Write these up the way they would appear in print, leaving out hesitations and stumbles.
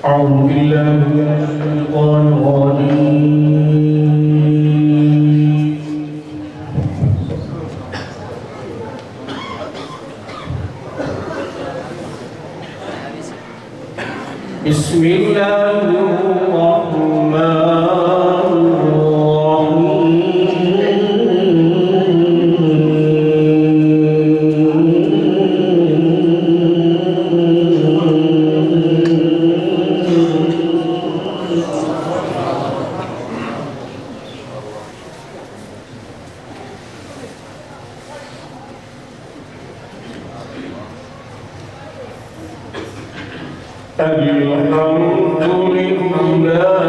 أعوذ بالله من الشيطان الرجيم. بسم الله الرحمن الحمد لله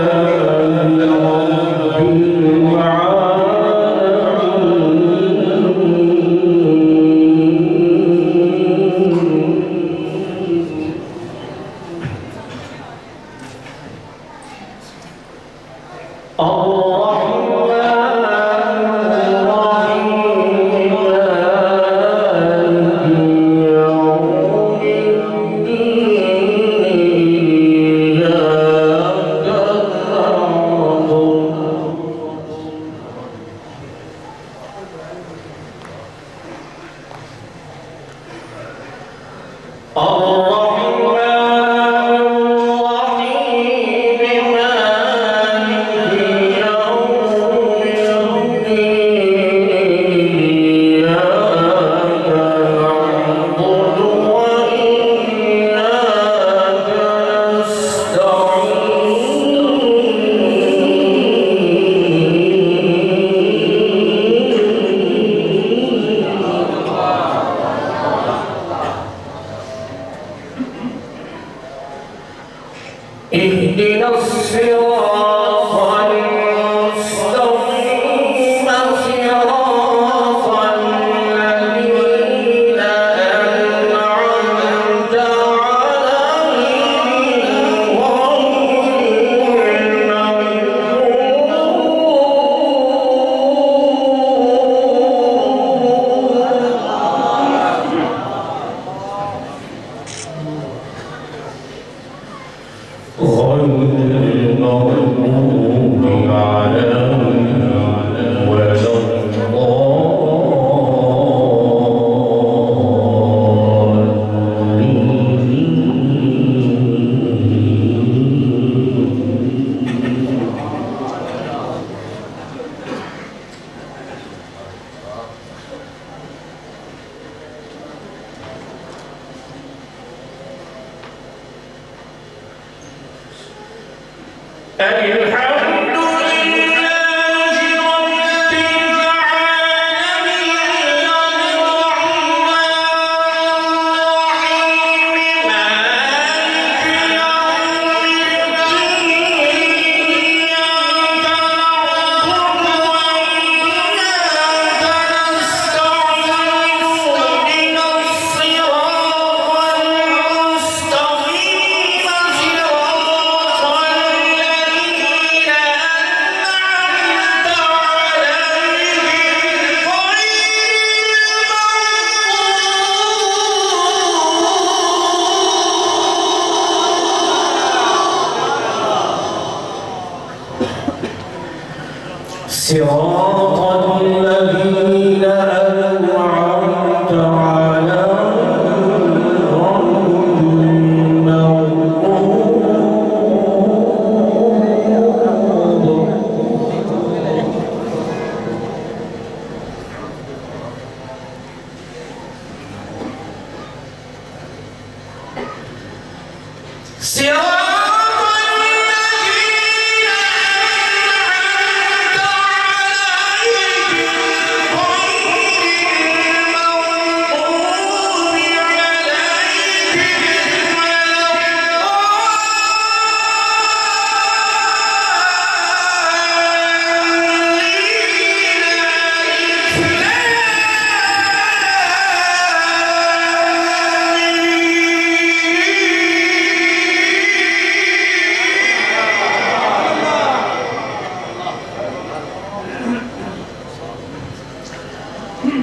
اهدنا الصراط المستقيم صراط الذين أنعمت عليهم غير المغضوب عليهم ولا الحمد لله رب العالمين الرحمن الرحيم مالك يوم الدين إياك نعبد وإياك نستعين اهدنا الصراط المستقيم صراط الذين أنعمت عليهم صراط الذين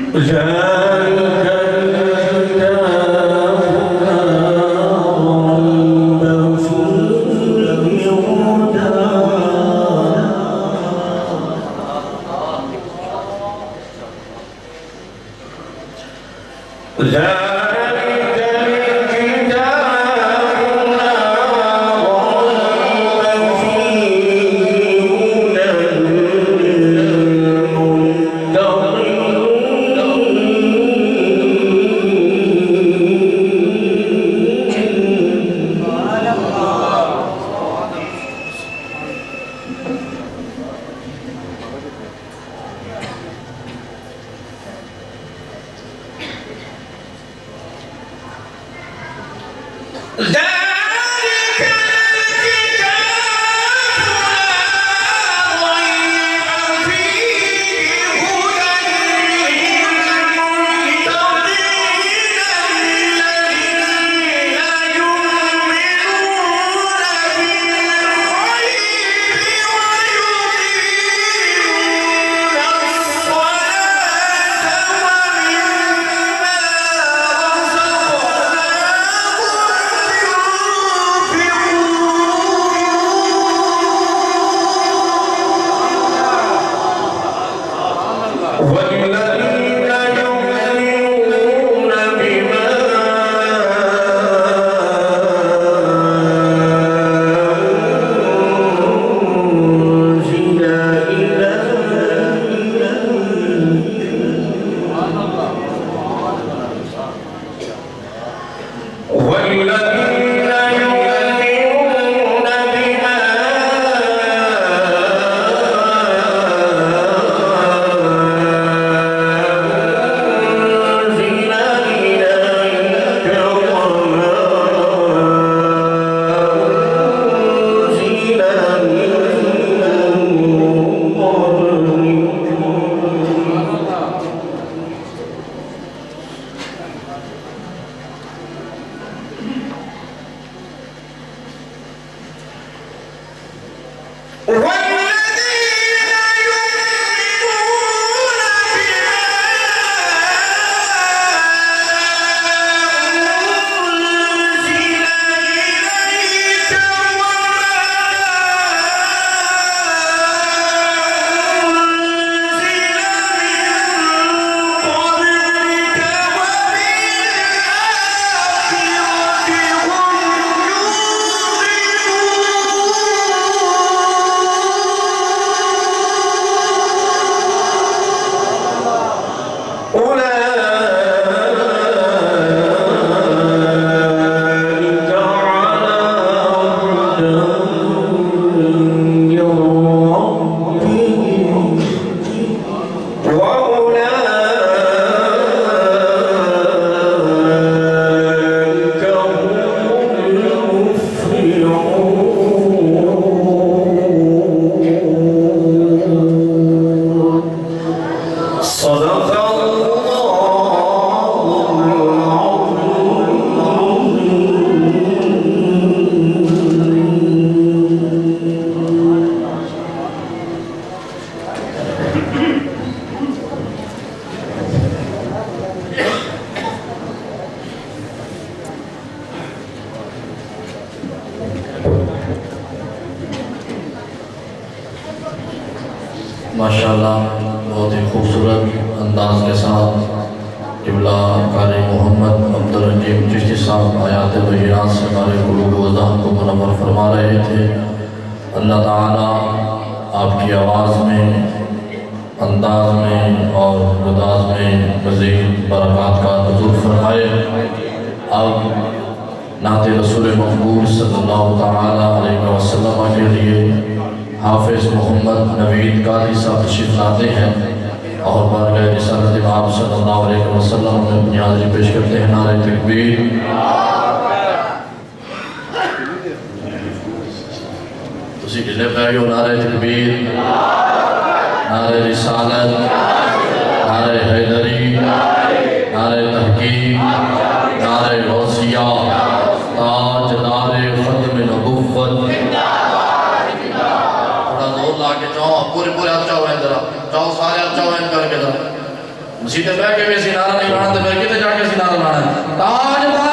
أنعمت ذلك الكتاب لا ريب فيه والذين يؤمنون بما أنزل إليك وما أنزل من قبلك وبالآخرة هم يؤمنون أولئك على هدى من ربهم وأولئك هم المفلحون صدق ماشاءاللہ بہت ہی خوبصورت انداز کے ساتھ قبلہ قاری محمد عبدالرحیم چشتی صاحب آیات بینات سے ہمارے قلوب و ذہن کو منور فرما رہے تھے۔ اللہ تعالیٰ آپ کی آواز میں، انداز میں اور گداز میں مزید برکات کا نزول فرمائے۔ اب نعت رسول مقبول صلی اللہ تعالیٰ علیہ وسلم کے لیے حافظ محمد نوید قادری صاحب تشریف لاتے ہیں اور بارگاہ رسالت آپ صلی اللہ علیہ وسلم میں اپنی حاضری پیش کرتے ہیں۔ نعرہ تکبیر، تسی ڈھلے پیو، نعرہ تکبیر، نعرہ رسالت، نعرہ حیدری، نعرہ تحقیق، نعرہ غوثیہ، تاجدار ختم نبوت۔ کہ چاہو پورے آپ چاہو ہیں ذرا، چاہو سارے آپ چاہو ہیں کر کے ذرا مسیح بیٹھ کے بھی اسی نعرہ نہیں لانا تو میرے کتے جا کے اسی نعرہ لانا ہے۔ تاجدار